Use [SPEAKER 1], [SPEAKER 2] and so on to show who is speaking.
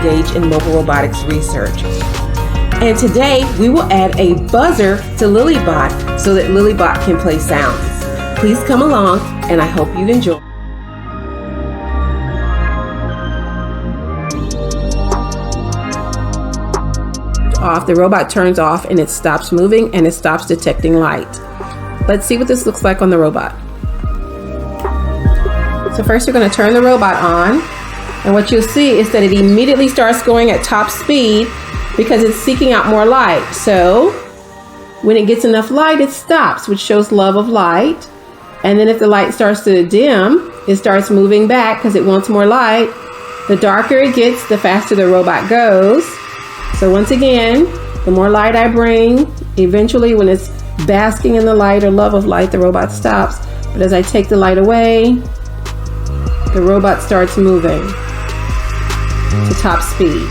[SPEAKER 1] engaged in mobile robotics research. And today we will add a buzzer to Lilybot so that Lilybot can play sounds. Please come along, and I hope you enjoy. The robot turns off and it stops moving and it stops detecting light. Let's see what this looks like on the robot. So first we're going to turn the robot on, and what you'll see is that it immediately starts going at top speed because it's seeking out more light. So when it gets enough light, it stops, which shows love of light. And then if the light starts to dim, it starts moving back because it wants more light. The darker it gets, the faster the robot goes. So once again, the more light I bring, eventually when it's basking in the light or love of light, the robot stops. But as I take the light away, the robot starts moving to top speed.